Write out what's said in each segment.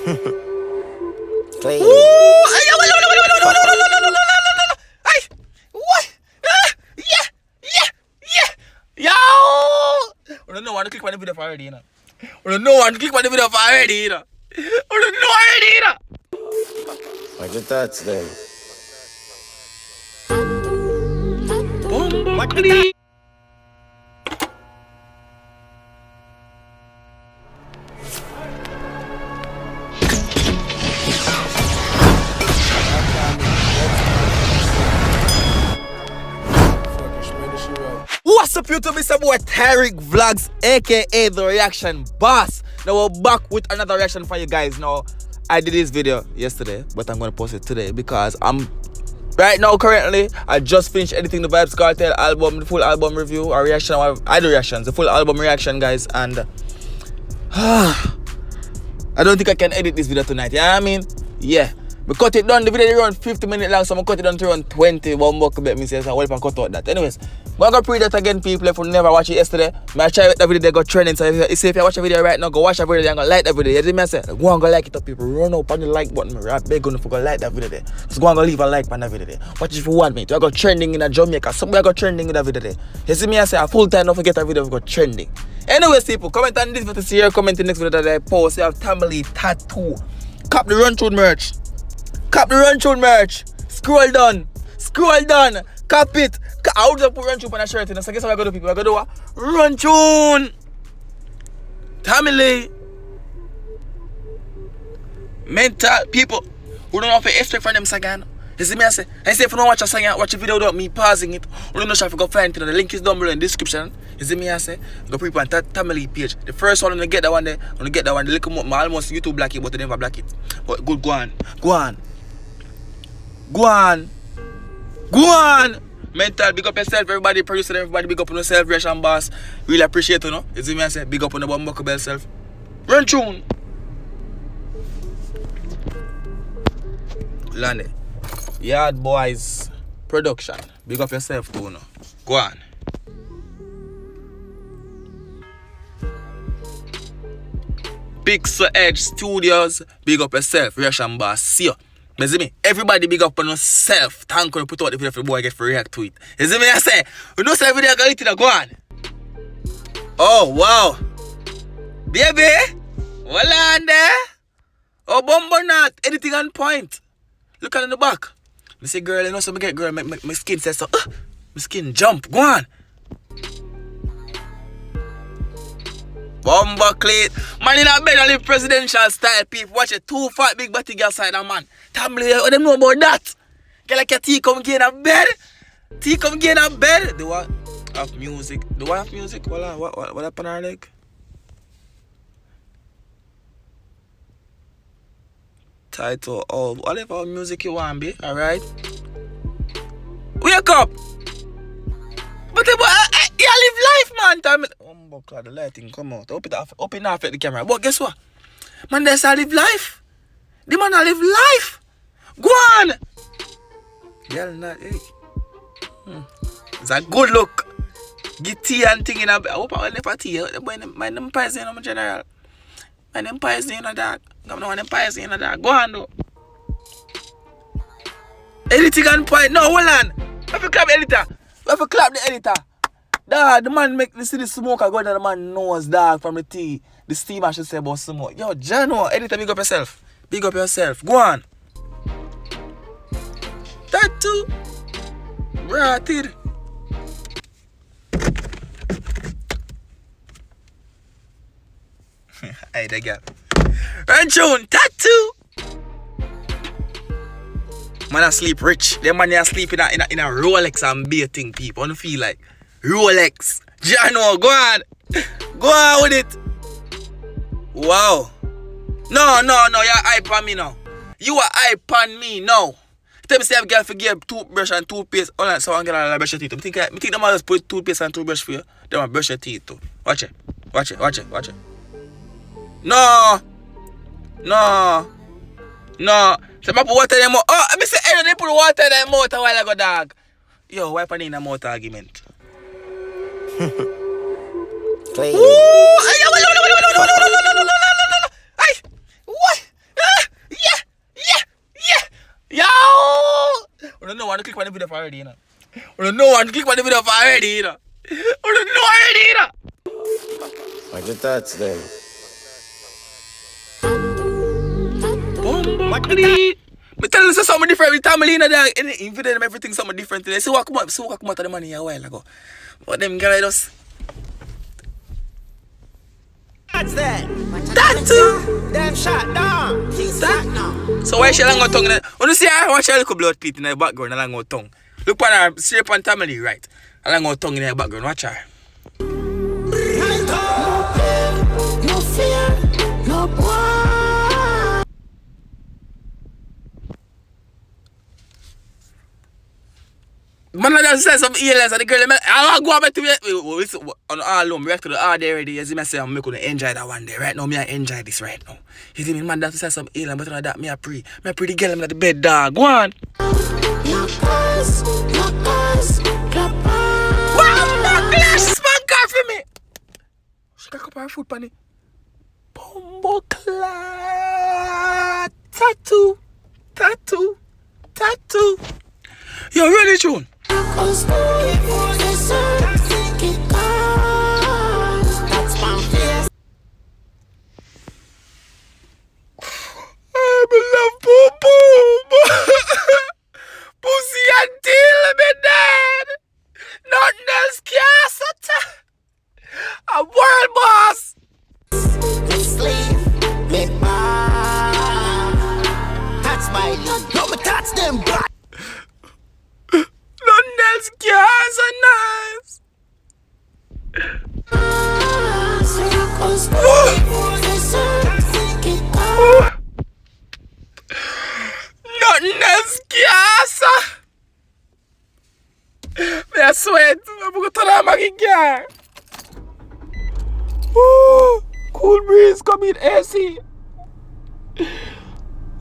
Clean. What? Yeah. Yo! I don't know. I want to click on the video already, you know. I don't know. I want to click on the video already, you know. I don't know already, you know. Like your thoughts then. What's up, YouTube? It's your boy Tyrekevlogs, aka the Reaction Boss. Now we're back with another reaction for you guys. Now, I did this video yesterday, but I'm gonna post it today because I'm right now currently. I just finished editing the Vibes Cartel album, the full album review or reaction. I do reactions, the full album reaction, guys, and I don't think I can edit this video tonight. You know what I mean? Yeah. We cut it down, the video is around 50 minutes long, so I'm cut it down to around 20. One more bit me says I will cut out that. Anyways, we're gonna pre that again, people. If you never watch it yesterday, I try the video they got trending. So if you watch the video right now, go watch the video, you're gonna like that video. You see me I say? Go and go like it up, people. Run up on the like button. I beg you to go like that video there. Just go and go leave a like on that video there. Watch it if you want me to. I got trending in a Jamaica. Somebody got trending in that video there. You see me I say a full time, don't forget that video got trending. Anyways, people, comment on this video to see your comment in the next video that I post. You have family tattoo. Cop the Run Tune merch. Cop the Run Tune merch. Scroll down. Cop it. I would just put Run Tune on a shirt. So guess what I gotta do, people? I gotta do what? Run Tune. Family. Mental people who don't have to expect from them again. You see me I say if you don't watch a song, watch a video without me pausing it. You don't know if you go find it. The link is down below in the description. You see me I say go prepare on that family page. The first one I'm gonna get that one there. I'm gonna get that one. The little more almost YouTube black it, but they never black it. But good, go on. Mental, big up yourself, everybody, producer, everybody, big up on yourself, Reaction Boss. Really appreciate you, know. You see me I say big up on the Bumbuckle Bell self. Run Tune. Landy. Yard Boys Production. Big up yourself too, no. Go on. Big Sir Edge Studios. Big up yourself, Reaction Boss. See you. You see me? Everybody big up on yourself. Thank you put out the video for the boy get to react to it. You see me? I say, you know, say video I got it, go on. Oh, wow. Baby. Well on there. Oh, Bumbo not. Anything on point. Look at in the back. I say, girl, you know, so I get girl, my skin says so. My skin jump. Go on. Bumbuckle. Man in a bed and live presidential style, people. Watch it. 2 fat big body girl side of man. Tamale, what them know about that? Get like a tea come get in a bed. Tea come get in a bed. Do what? Have music. Do I have music? What happened on her leg? Title, oh, whatever music you want, be, alright? Wake up! But you live life, man. Time it. Oh, God, the lighting come out. Open it off at the camera. But guess what? Man, that's how live life. The man I live life. Go on! Girl, not, hey. It's a good look. Get tea and thing in a bed. I hope I will never tea. My name poison, I'm a general. My name poison in a dog. I'm not one poison in a dog. Go on, though. Editing on point. No, hold on. We have to clap the editor. We have to clap the editor. Dog, the man make the city smoke. I go down the man nose, dog, from the tea. The steam I should say about smoke. Yo, Jano, editor, big up yourself. Big up yourself. Go on. Tattoo. Rotted. Hey, that guy. Run Tune. Tattoo. Man, I sleep rich. Them man, they sleep in a Rolex and baiting people. I don't feel like Rolex. Jano, go on. Go on with it. Wow. No, you're hype on me now. You are hype on me now. Tell me, say I've got to give toothbrush and toothpaste. Hold on, so I'm going to brush your teeth. I think the man just put toothpaste and toothbrush for you. They want to brush your teeth too. Watch it. No. So I put water in the mouth. Oh, I say, hey, they put water in the mouth a while ago, dog. Yo, wipe on in the mouth argument. Clean. Ooh, what? don't know one to click on the video for already, you know. I don't know one to click on the video for already, you know. I don't know already, you know. What your thoughts then? Me tell you something different with Tamalina dog. In video them everything something different today. See what come out of the money a while ago. But them girls just What's that? that too. Them shot down. So why she long tongue? When you see her, watch her little blood teeth in her background, a long tongue. Look on her straight on Tamale, right? A long tongue in her background. Watch her. No fear, no boy. Man, I just said some aliens and the girl, I go back to it. On all home, react to the hard day already. As I say, I'm going to enjoy that one day. Right now, I enjoy this right now. You see me, man, that say some alien, but that, I pray. I pray the girl, I'm at the bed, dog. Go on. Wow, clash, spank her for me. She got a couple of foot on it. Bumbo clat. Tattoo. Yo, really, June? That's my face. I love boom boom. Pussy until me dead. Nothing else can set. A world boss. Me sleep, me mind. That's my lead. No, me touch them back. Nothing else can so nice. Nothing else can so. Me I sweat. I'm going to turn on my again. Cool breeze coming AC.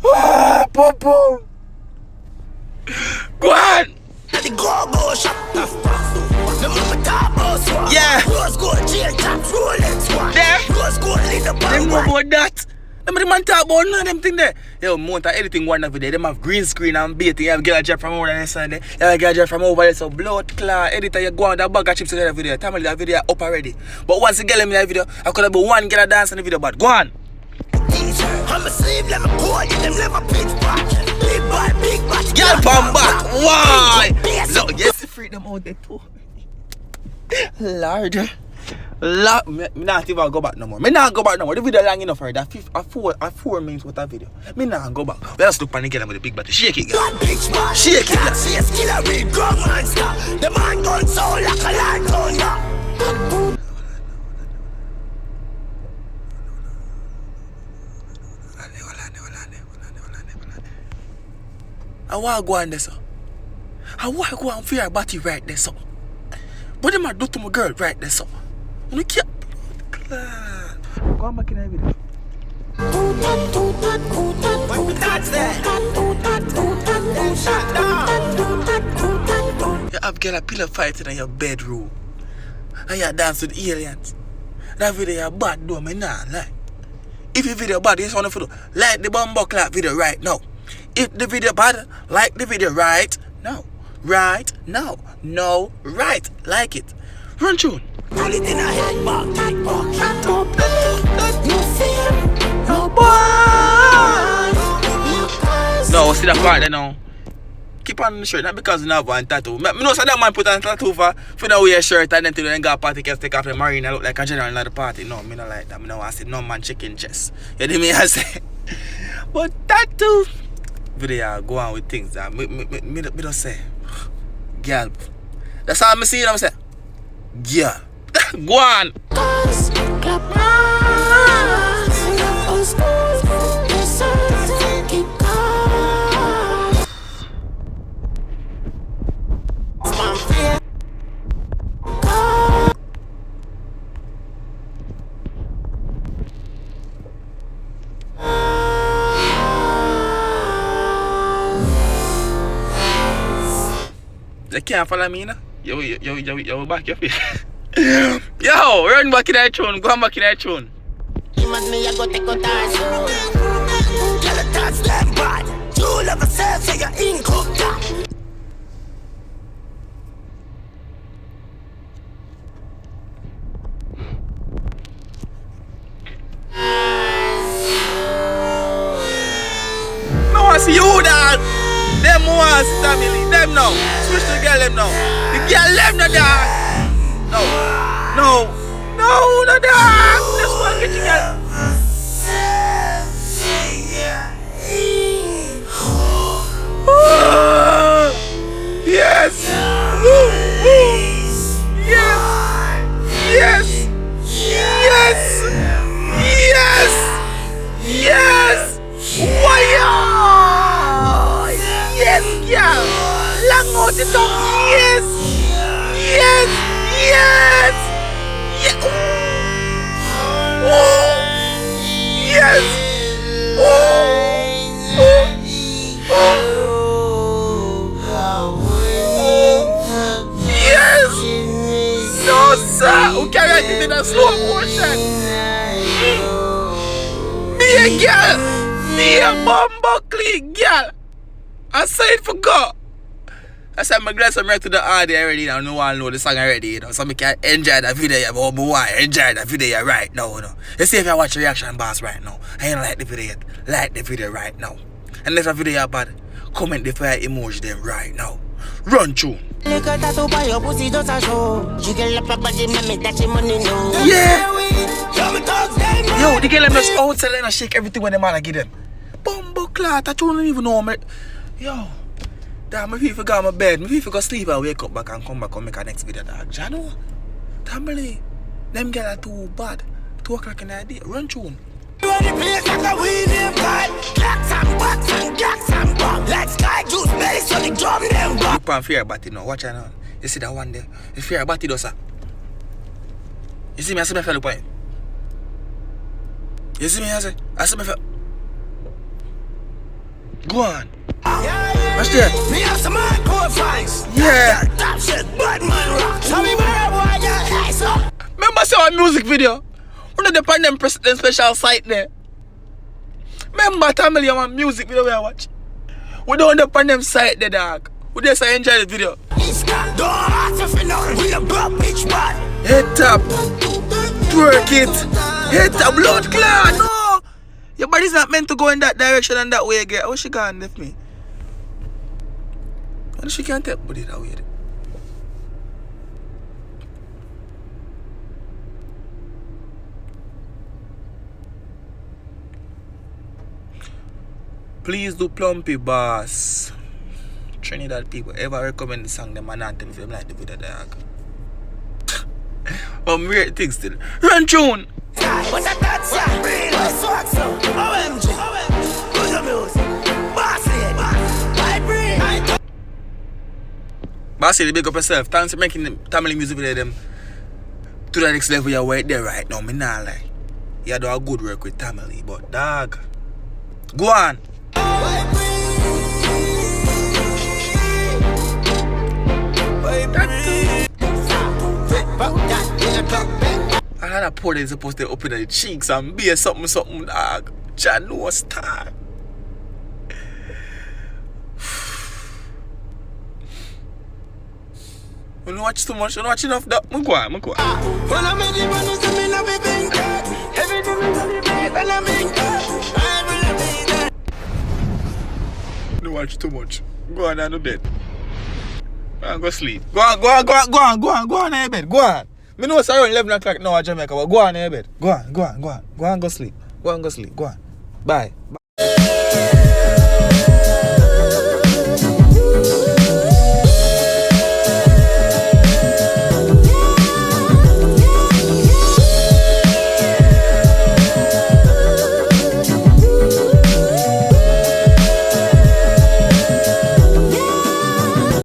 Boom boom. Go on. Yeah. Them know about that. Them the man talk about none of them thing there. Yo, mount anything one over there. Them have green screen and baiting. You have get a job from over there side there. You have get a job from over there. So blood clot. Anytime you go on that bag of chips in the video. Tell me that video up already. But once you get them in the video, I could have been one get a dance in the video. But go on. I'm a slave, let me call you, them never pitch back. Big boy, Girl, come back. Why? No, yes, free them out there too. Lord. Me not even go back no more. Me not go back no more. The video long enough for that. A 4 minutes worth of video. Me not go back. We just look on the girl with the big body. Shake it, girl. Shake it, girl. See a skiller with gun monster. The man gun sound like a light thunder. I want to go on there, so. I want to go and feel her body right there, so. What am I do to my girl right there, so? You can't. Go on back in the video. You have girl a pillow fighting in your bedroom. And you dance with aliens. That video is bad, though, me nah lie. If your video bad, you just want to like the Bumbo Clap video right now. If the video bad, like the video right now. Right now. No, right. Like it. Run tune. Pull it in a head back. No, see that part there now. Keep on the shirt, not because you have one tattoo. Me know so that man put on a tattoo for not wear a shirt and then to go party can take off the marine and look like a general at the party. No, me not like that. Me no want to see no man chicken chest. You know me I say. But tattoo video go on with things that me don't say. Girl. That's how I see it, I'm saying. Girl. Go on. They can't follow me now. Yo, back your face. Yo, run back in that tune. Go on back in that tune. Me, I go take a dance. Tell the touch them bad. You love yourself, so you're in cooked. Just you, dog. Them ones, family. Them now. Switch to the girl, them now. The girl, them no, dog. No, dog. Just one get you, girl. Yes. Yes. Why? Yes, girl. Long out the tongue. Yes. Yes. Yes. No, sir. Who carry it in a slow motion? Me a girl. Me a bumblecly girl. I said it for God. I said my glass I'm right to the audio already now. No one know the song already, you know. So I can enjoy that video, but why enjoy that video right now, you know. You see if you watch reaction boss right now. I ain't like the video yet. Like the video right now. And if the video bad, comment the fire emoji them right now. Run tune. Yeah. Yo, the girl them just outside and shake everything when the man I give them. Bumbo clot, I don't even know me. Yo, damn, if you forgot my bed, if you go sleep and wake up back and come back and make a next video, dog. Jano, damn, them girls are too bad. 2 o'clock in the day, run tune. Keep on fear about it now, watch out now. You see that one there? You fear about it, though, sir. You see me, I see my fellow point. You see me, I see my fellow. Go on. Watch that. Yeah. Remember see our music video? One of the pandemic president special site there. Remember family our music video we watch? We don't the pandemic site there, dog. We just enjoy the video. Head tap. Twerk it. Head tap. Blood clot. No. Your body's not meant to go in that direction and that way, girl. How she gone left me? And she can't take body that way. Please do Plumpy Boss. Trinidad people ever recommend the song them and not tell me if them like the video, dog. Weird things still. Run tune! What's that? Bossy, big up yourself. Thanks for making the family music video them to the next level you're right there right now. Me not lie. You do a good work with family, but dog. Go on. I had a pour they supposed to open the cheeks and be something dog. John no star. You don't watch too much, you don't watch enough that. Go on. Don't watch too much. Go on and bed. Go on, go sleep. Go on in your bed. Go on. Me know it's around 11 o'clock now at Jamaica, but go on in your bed. Go on, go sleep. Go on. Bye.